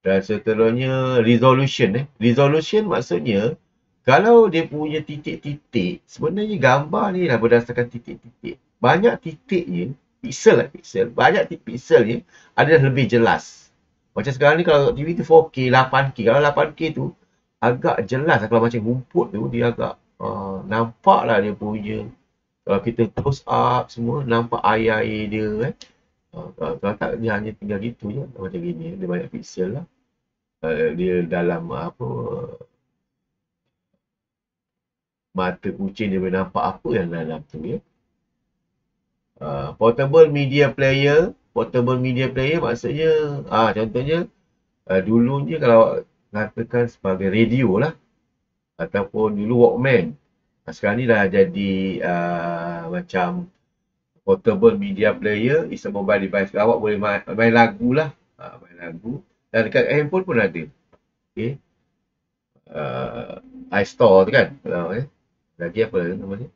Dan seterusnya resolution. Resolution maksudnya kalau dia punya titik-titik, sebenarnya gambar ni lah berdasarkan titik-titik. Banyak titiknya, pixel. Banyak titik pixelnya adalah lebih jelas. Macam sekarang ni kalau TV tu 4K, 8K. Kalau 8K tu agak jelas. Kalau macam rumput tu dia agak nampak lah dia punya. Kalau kita close up semua nampak air-air dia kan. Kalau tak dia hanya tinggal gitu je. Macam gini dia banyak pixel lah. Dia dalam mata kucing dia boleh nampak apa yang dalam tu ya. Portable media player maksudnya contohnya dulunya kalau katakan sebagai radio lah ataupun dulu Walkman. Sekarang ni dah jadi macam portable media player is a mobile device. Awak boleh main lagu lah. Main lagu. Dan dekat handphone pun ada. Okay. iStore tu kan. Lagi apa namanya?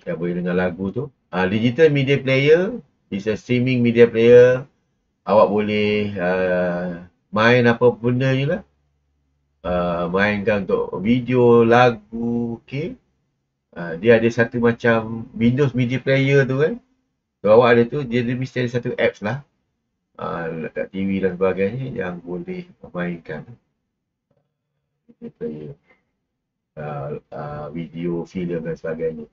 Yang boleh dengar lagu tu. Digital media player is a streaming media player. Awak boleh main apa benda je lah. Mainkan untuk video, lagu, okay. Dia ada satu macam Windows media player tu kan. Kalau awak ada tu, dia mesti ada satu apps lah. Dekat TV dan sebagainya yang boleh mainkan media player. Video, filem dan sebagainya.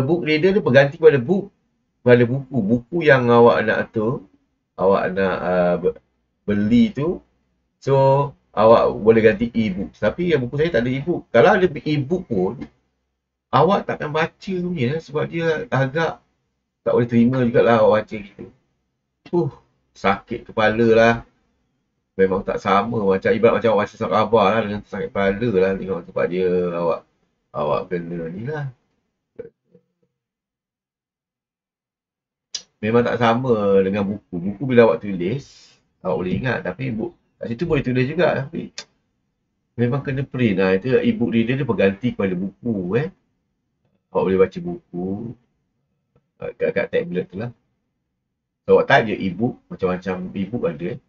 Book reader dia berganti pada buku. Buku yang awak nak tu, awak nak beli tu. So, awak boleh ganti e-book. Tapi yang buku saya tak ada e-book. Kalau ada e-book pun, awak takkan baca punya sebab dia agak tak boleh terima jugalah awak baca gitu. Sakit kepala lah. Memang tak sama. Macam ibarat macam awak baca surat khabar lah dengan sakit kepala lah. Tengok sebab dia awak kena ni lah. Memang tak sama dengan buku. Buku bila awak tulis, awak boleh ingat. Tapi kat situ boleh tulis juga. Tapi memang kena print lah. Itu e-book reader dia berganti kepada buku. Awak boleh baca buku kat tablet tu lah. Awak type je e-book, macam-macam e-book ada.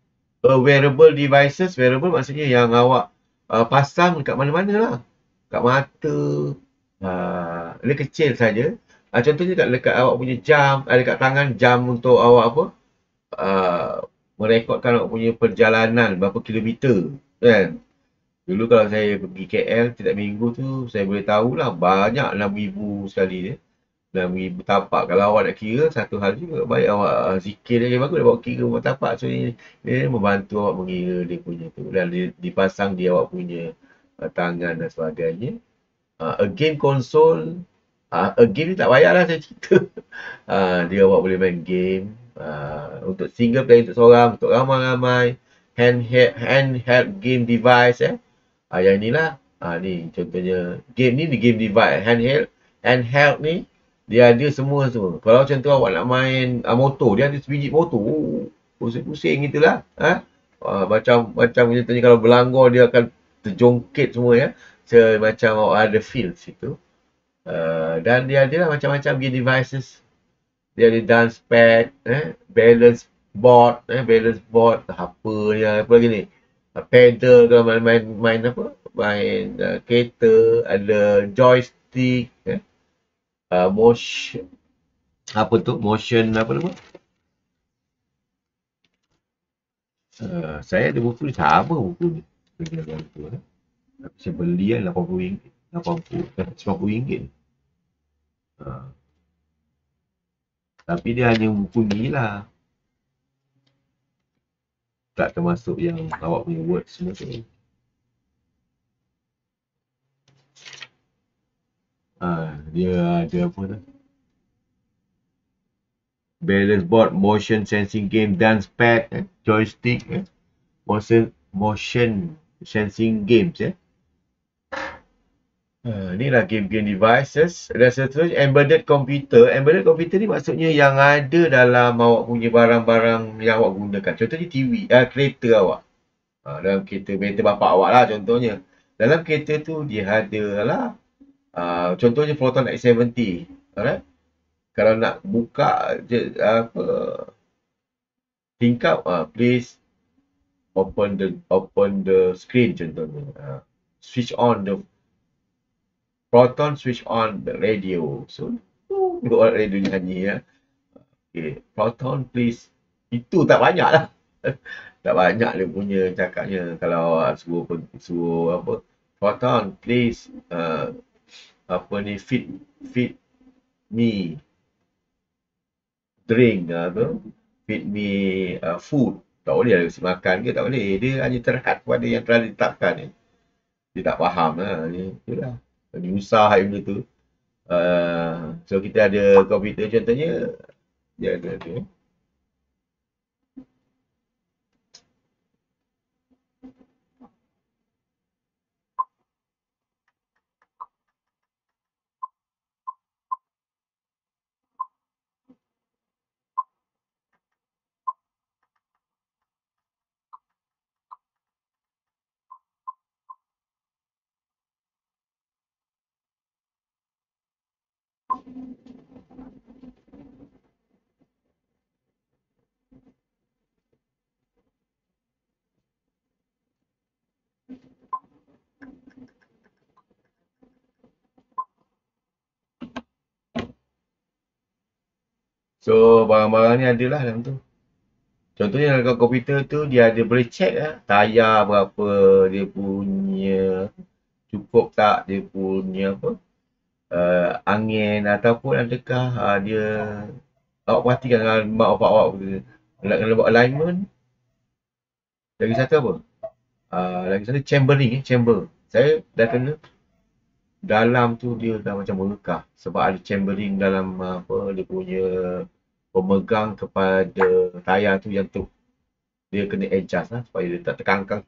Wearable devices, wearable maksudnya yang awak pasang dekat mana-mana lah. Kat mata, dia kecil saja. Contohnya dekat awak punya jam, dekat tangan jam untuk awak apa? Merekodkan awak punya perjalanan berapa kilometer, kan? Dulu kalau saya pergi KL setiap minggu tu, saya boleh tahulah banyak 6,000 sekali dia. 6,000 tapak. Kalau awak nak kira, satu hal juga. Baik awak zikir dia bagus, dia bawa kira berapa tapak. So, dia membantu awak mengira dia punya tu. Dan dia dipasang di awak punya tangan dan sebagainya. A game console, a game ni tak payahlah saya cerita. Dia awak boleh main game. Untuk single player, untuk seorang, untuk ramai-ramai. Handheld game device yang inilah. Ni contohnya. Game ni game device. Handheld ni dia ada semua. Kalau contoh awak nak main motor, dia ada sebiji motor. Pusing-pusing gitulah. Macam contohnya kalau berlanggar dia akan terjongkit semua ya. So, macam awak ada feel situ. Dan dia ada lah macam-macam game devices. Dia ada dance pad, balance board, apa lagi ni? Pedal kalau main apa? Main kereta, ada joystick, motion apa tu? Motion apa nama? Saya ada buku ni, sama buku ni. Tapi saya beli kan RM80, 90 ringgit. Tapi dia hanya buku ni lah. Tak termasuk yang awak punya word semua tu. Dia ada apa tu? Balance board, motion sensing game, dance pad, joystick, motion sensing games inilah game-game devices. Dan seterusnya embedded computer. Embedded computer ni maksudnya yang ada dalam awak punya barang-barang yang awak gunakan. Contohnya TV, kereta awak. Dalam kereta bapak awak lah contohnya. Dalam kereta tu dia ada lah. Contohnya Proton X70. Alright? Kalau nak buka tingkap, please open the screen contohnya. Switch on the Proton, switch on the radio. So, buat radio nyanyi ya. Okay. Proton, please. Itu tak banyak lah. Tak banyak dia punya cakapnya. Kalau suruh apa, Proton, please feed me drink feed me food. Tak boleh lah kasi makan ke, tak boleh. Dia hanya terhad pada yang telah ditetapkan ni. Dia tak faham lah. Itulah. Dia usah benda tu. So kita ada komputer contohnya. Dia ada tu. So barang-barang ni adalah dalam tu. Contohnya dalam komputer tu dia ada boleh check tayar berapa, dia punya cukup tak, dia punya apa, angin ataupun adakah dia, awak perhatikan dengan mak bapak awak kalau buat alignment. Lagi satu apa? Lagi satu chamber. Saya dah kena dalam tu dia dah macam mengekah sebab ada chambering dalam apa dia punya pemegang kepada tayar tu yang tu dia kena adjust lah supaya dia tak terkangkang.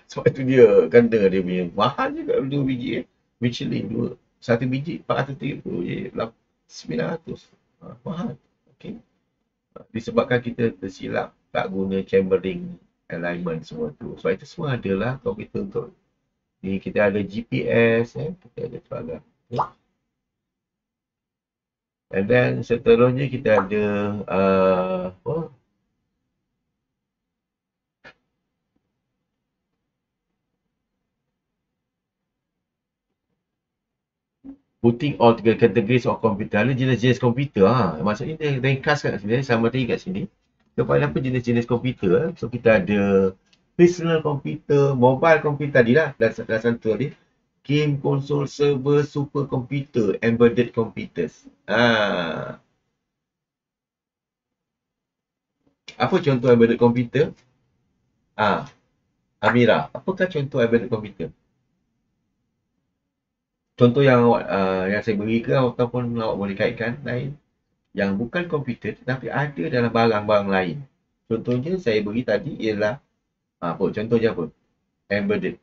Sebab itu dia kena dia punya mahal juga 2 biji Michelin satu biji 430 je 900 mahal. Okay. Disebabkan kita tersilap tak guna chambering alignment semua tu. Sebab itu semua adalah komputer untuk ni. Kita ada GPS kita ada sebagainya. And then seterusnya kita ada putting all together categories of computer. Ada jenis-jenis komputer. Maksudnya dia ringkas kat sini, summary kat sini. Kepada apa jenis-jenis komputer. So kita ada personal komputer, mobile komputer tadi lah. Dah satu tadi. Game, konsol, server, super komputer, embedded computers. Apa contoh embedded computer? Amira, apakah contoh embedded computer? Contoh yang awak yang saya beri ke ataupun awak boleh kaitkan lain yang bukan komputer tetapi ada dalam barang-barang lain. Contohnya saya beri tadi ialah apa? Contohnya apa? Embedded.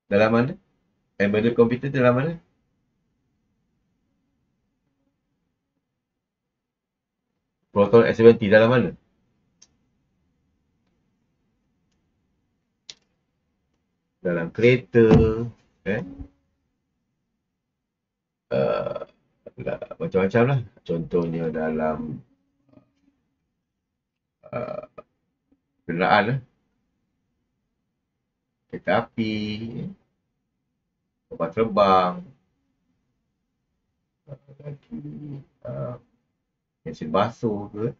Dalam mana? Embedded computer dalam mana? Proton S70 dalam mana? Dalam kereta, macam-macam lah. Contohnya dalam kenderaan lah. Kereta api, kapal terbang, mesin basuh ke.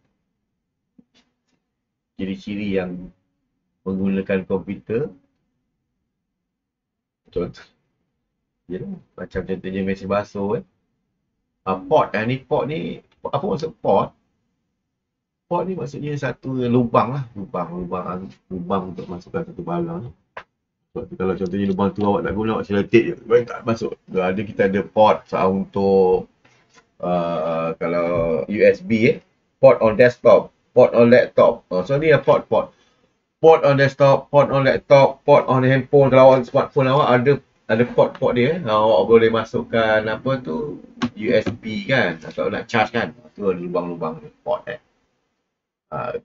Ciri-ciri yang menggunakan komputer. Contoh. Macam contohnya mesin basuh port port ni apa maksud port? Port ni maksudnya satu lubang lah, lubang untuk masukkan satu barang. Kalau contohnya lubang tu awak nak guna, awak seletik je, tak masuk. Kita ada port untuk kalau USB port on desktop, port on laptop. So ni port port on desktop, port on laptop, port on handphone. Kalau awak smartphone awak ada port dia. Awak boleh masukkan apa tu USB kan, atau nak charge kan. Tu ada lubang-lubang port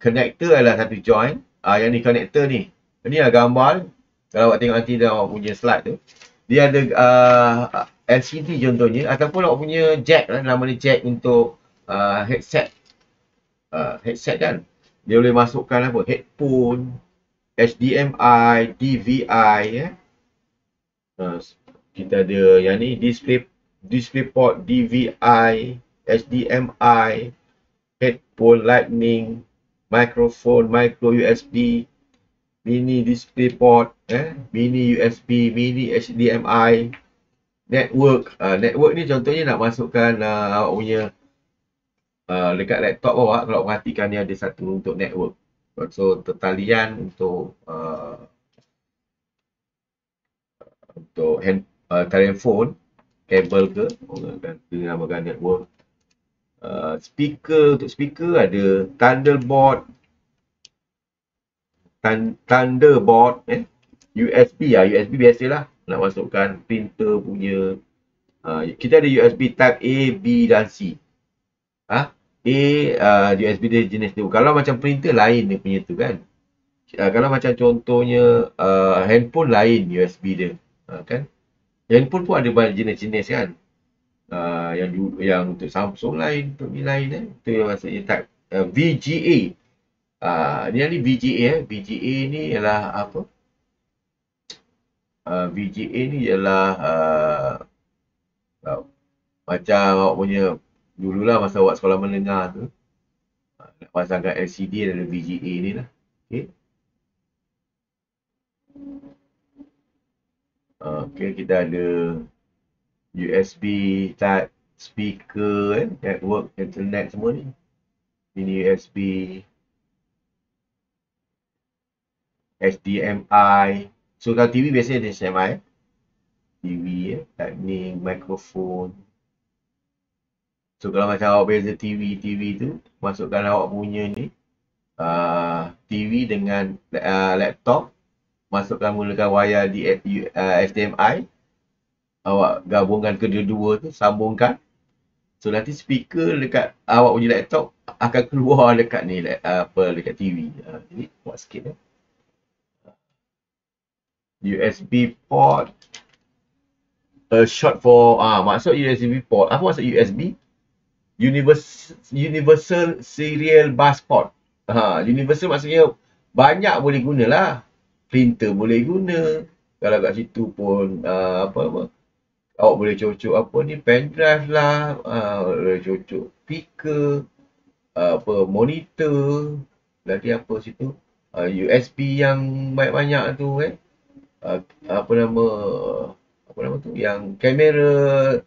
connector adalah satu join. Yang ni connector ni. Ini lah gambar. Kalau awak tengok nanti dah awak punya slide tu. Dia ada LCD contohnya. Ataupun awak punya jack lah. Nama dia jack untuk headset. Headset kan. Dia boleh masukkan apa? Headphone, HDMI, DVI. Kita ada yang ni display port, DVI, HDMI, headphone, lightning, microphone, micro USB, mini display port, mini USB, mini HDMI, network. Network ni contohnya nak masukkan awak punya dekat laptop awak. Kalau perhatikan ni ada satu untuk network. So talian untuk talian phone, kabel ke, dinamakan network. Speaker, untuk speaker ada Thunderbolt, USB USB biasalah nak masukkan printer punya. Kita ada USB type A, B dan C. USB dia jenis tu. Kalau macam printer lain dia punya tu kan. Kalau macam contohnya handphone lain USB dia. Kan? Handphone pun ada banyak jenis-jenis kan. Yang untuk Samsung lain, untuk ni lain itu yang maksudnya type VGA. Ni VGA VGA ni ialah apa? VGA ni ialah macam awak punya dululah masa awak sekolah menengah tu. Nak pasangkan LCD ada VGA ni lah. Okey, kita ada USB type speaker, network, internet semua ni. Ini USB, HDMI. So kalau TV biasanya ada HDMI. TV, lightning, microphone. So kalau macam awak beza TV tu, masukkan awak punya ni TV dengan laptop. Masukkan menggunakan wayar di HDMI. Awak gabungkan kedua-dua tu, sambungkan. So nanti speaker dekat awak punya laptop akan keluar dekat ni dekat TV. Jadi buat sikit USB port. Short for maksud USB port. Apa maksud USB? Universal Serial Bus Port. Universal maksudnya banyak boleh gunalah. Printer boleh guna, Kalau kat situ pun apa awak boleh cocok apa ni, pen drive lah, boleh cocok speaker, apa monitor, lagi apa situ, USB yang banyak-banyak tu uh, apa nama apa nama tu yang kamera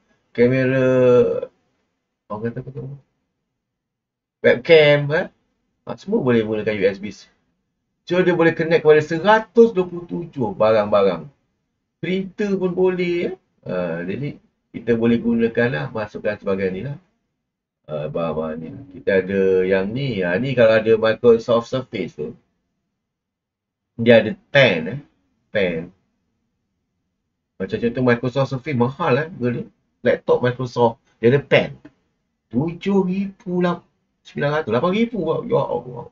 orang kata apa tu, webcam semua boleh menggunakan USB. So dia boleh connect kepada 127 barang-barang. Printer pun boleh jadi kita boleh gunakan lah, masukkan sebagai ni lah, bahan-bahan ni. Kita ada yang ni, ni kalau ada Microsoft Surface tu, dia ada 10 10. Macam contoh Microsoft Surface mahal harga dia. Laptop Microsoft dia ada 10. 7,900, 8,000 lah. Ya Allah.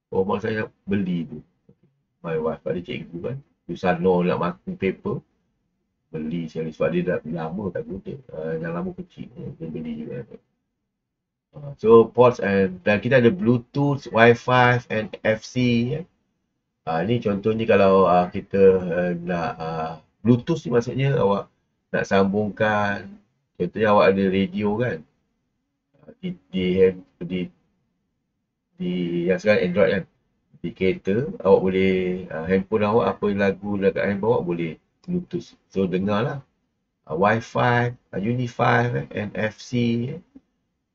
Rumah saya beli tu. My wife ada cikgu kan. Susano nak marking paper. Beli sekali sebab dia dah lama tak guna. Yang lama kecil dia beli juga. So ports dan kita ada Bluetooth, Wi-Fi and FC. Ni contohnya kalau kita nak Bluetooth ni, maksudnya awak nak sambungkan, contohnya awak ada radio kan, di di, di, di yang sekarang Android kan, di kereta awak boleh handphone awak apa lagu dekat handphone awak boleh Bluetooth. So dengar lah Wi-Fi, Unify, NFC.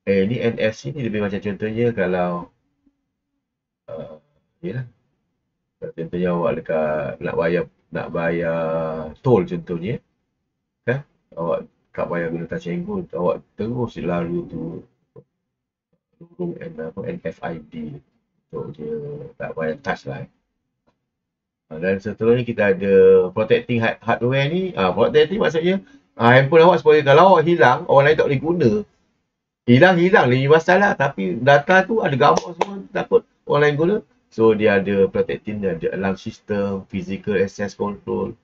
Ni NFC ni lebih macam contohnya kalau yalah, contohnya awak dekat nak bayar tol contohnya kan, awak kat bayar guna touch and go, awak terus lalu tu lorong NFID untuk dia tak bayar touch lah. Dan seterusnya kita ada protecting hardware ni. Protecting maksudnya handphone awak supaya kalau awak hilang, orang lain tak boleh guna. Hilang ni masalah, tapi data tu ada gambar semua, takut orang lain guna. So dia ada protecting, dia ada alarm system, physical access control,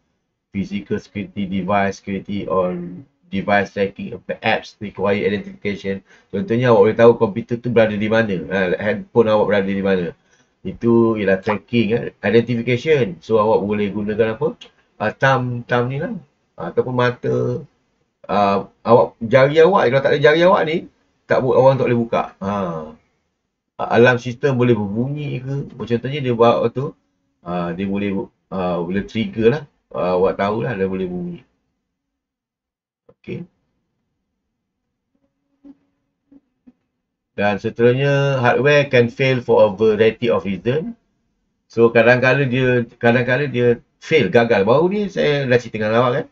physical security device, security on device tracking, apps require identification. Contohnya awak boleh tahu komputer tu berada di mana, handphone awak berada di mana. Itu ialah tracking, identification. So awak boleh gunakan apa? Thumb ni lah. Ataupun mata. Awak jari awak, kalau tak ada jari awak ni, orang tak boleh buka. Alarm sistem boleh berbunyi ke. Contohnya dia bawa tu, dia boleh trigger lah. Awak tahulah dia boleh bunyi. Okay. Dan seterusnya, hardware can fail for a variety of reason. So kadang-kadang dia fail, gagal. Baru ni saya dah cerita dengan awak kan.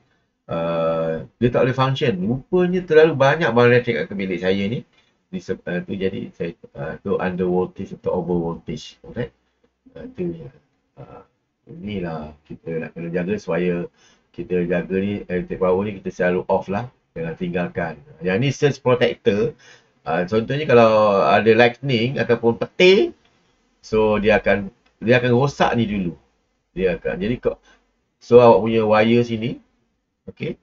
Dia tak boleh function. Rupanya terlalu banyak barang elektrik kat bilik saya ni. Tu jadi saya tu under voltage atau over voltage. Alright. Inilah kita nak kena jaga supaya kita jaga ni elektrik power ni kita selalu off lah, jangan tinggalkan. Yang ni surge protector. Contohnya kalau ada lightning ataupun petir, so dia akan rosak ni dulu. Dia akan jadi so awak punya wire sini, okey.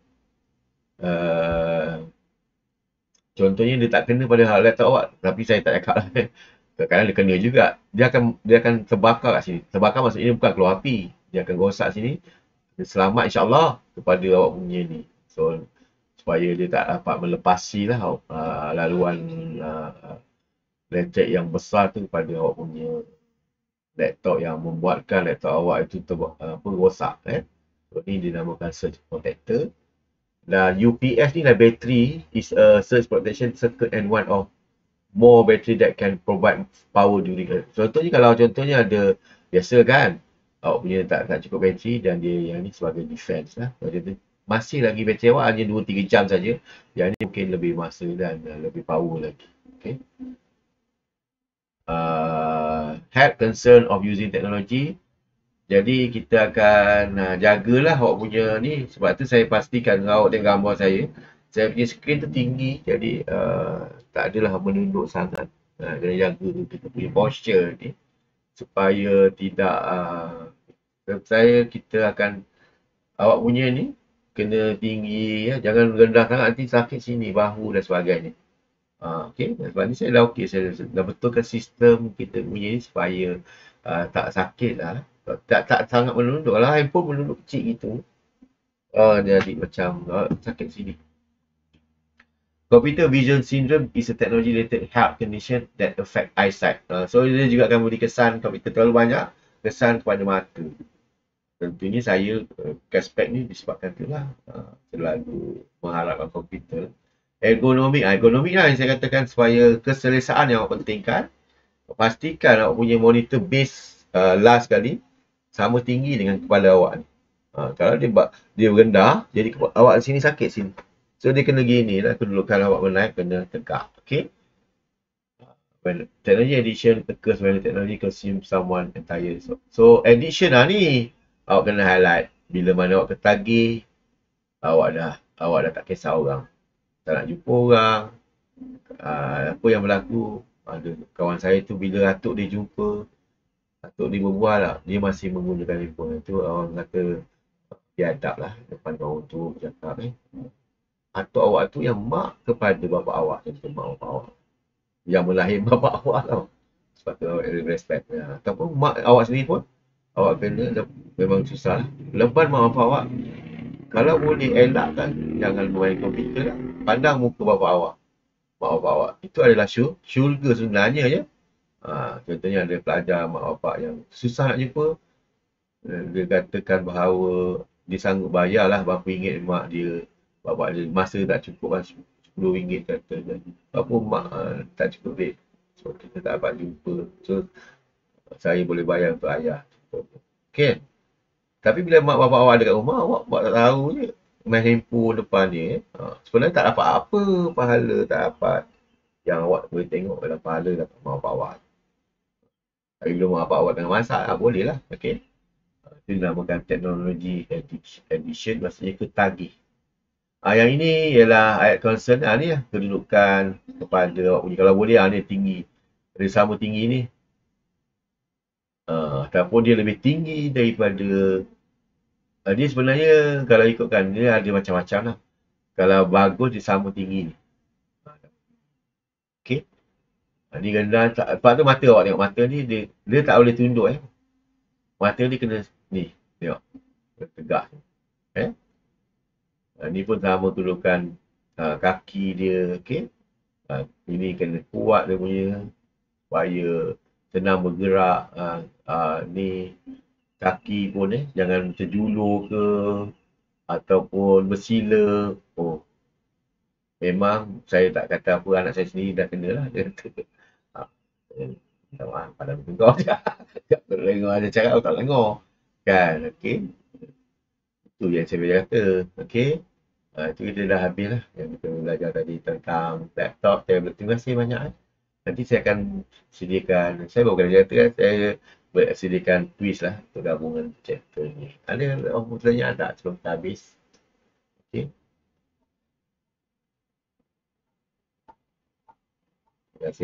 Contohnya dia tak kena pada laptop awak, tapi saya tak cakap lah. Kadang-kadang dia kena juga. Dia akan terbakar kat sini. Terbakar maksudnya dia bukan keluar api. Dia akan rosak sini. Dia selamat insyaAllah kepada awak punya ni. So, supaya dia tak dapat melepasi lah laluan elektrik yang besar tu kepada awak punya laptop yang membuatkan laptop awak itu rosak. So, ni dinamakan surge protector. Dan UPS ni lah, battery is a surge protection circuit and one of more battery that can provide power during contohnya kalau ada biasa kan awak punya tak cukup bateri dan dia yang ni sebagai defense lah. Masih lagi bateri awak hanya 2-3 jam saja, yang ni mungkin lebih masa dan lebih power lagi. Okay. Health concern of using technology. Jadi kita akan jagalah awak punya ni. Sebab tu saya pastikan awak tengok gambar saya punya skrin tu tinggi, jadi tak adalah menunduk sangat. Kena jaga kita punya posture ni supaya tidak kita akan awak punya ni kena tinggi, jangan rendah sangat, nanti sakit sini bahu dan sebagainya. Okay, sebab ni saya dah okey, saya dah betulkan sistem kita punya ni supaya tak sakit lah. Tak sangat menunduk lah, handphone menunduk kecil gitu. Jadi macam sakit sini. Computer vision syndrome is a technology-related health condition that affect eyesight. So dia juga akan beri kesan komputer terlalu banyak, kesan kepada mata. Tentunya saya aspek ni disebabkan itulah terlalu mengharapkan komputer. Ergonomik lah yang saya katakan supaya keselesaan yang awak pentingkan. Pastikan awak punya monitor base last kali sama tinggi dengan kepala awak ni. Kalau dia rendah, jadi awak sini sakit sini. So dia kena gini lah, kedudukan awak menaik kena tegak. Okay. When technology addiction occurs when the technology consumes someone entire. So addiction lah ni, awak kena highlight. Bila mana awak ketagih, awak dah tak kisah orang. Tak nak jumpa orang. Apa yang berlaku, ada kawan saya tu bila atuk dia jumpa, atuk dia berbual lah, dia masih menggunakan telefon. Itu orang kata biadab lah depan kawan tu cakap atuk awak tu yang mak kepada bapa awak, contoh mak bapa awak yang melahir bapa awak tau, sebab tu awak respect ataupun mak awak sendiri pun awak kena memang susah lepas mak bapa awak. Kalau boleh elakkan, jangan main komputer lah, pandang muka bapa awak, mak bapa awak. Itu adalah syurga sebenarnya ya. Contohnya ada pelajar mak bapa yang susah nak jumpa, dia katakan bahawa dia sanggup bayar lah berapa ringgit mak dia, bapa dia masa tak cukup lah, RM10 kata, apa mak tak cukup duit, so kita tak dapat jumpa, so saya boleh bayar untuk ayah. Okay. Tapi bila mak bapak awak ada kat rumah, awak buat tak tahu je, main handphone depan dia. Sebenarnya tak dapat apa pahala, tak dapat. Yang awak boleh tengok dalam pahala dapat mak bapak awak. Tapi bila mak bapak awak tengah masak, boleh lah. Okay. Itu dinamakan teknologi addiction, maksudnya ketagih. Yang ini ialah ayat concern. Ni lah kedudukan kepada awak punya. Kalau boleh, ni tinggi. Dia sama tinggi ni. Ataupun dia lebih tinggi daripada dia sebenarnya kalau ikutkan dia ada macam-macam lah. Kalau bagus dia sama tinggi ni. Okay. Ni rendah. Sebab tu mata awak tengok. Mata ni dia tak boleh tunduk Mata dia kena ni. Tengok. Tegak. Ni pun sama kedudukan kaki dia. Okay. Ini kena kuat dia punya. Supaya senang bergerak. Ni kaki pun jangan terjulur ke ataupun bersila. Memang saya tak kata apa, anak saya sendiri dah kena lah. Dia kata minta maaf pada kau je. Tak dengar ada cakap tak dengar kan. Okay, itu yang saya boleh kata. Okay, itu kita dah habis lah yang kita belajar tadi tentang laptop, tablet. Terima kasih banyak. Nanti saya akan sediakan, saya baru kena kata kan, saya sediakan quiz lah untuk gabungan chapter ni. Ada orang bertanya tak sebelum kita habis? Okay.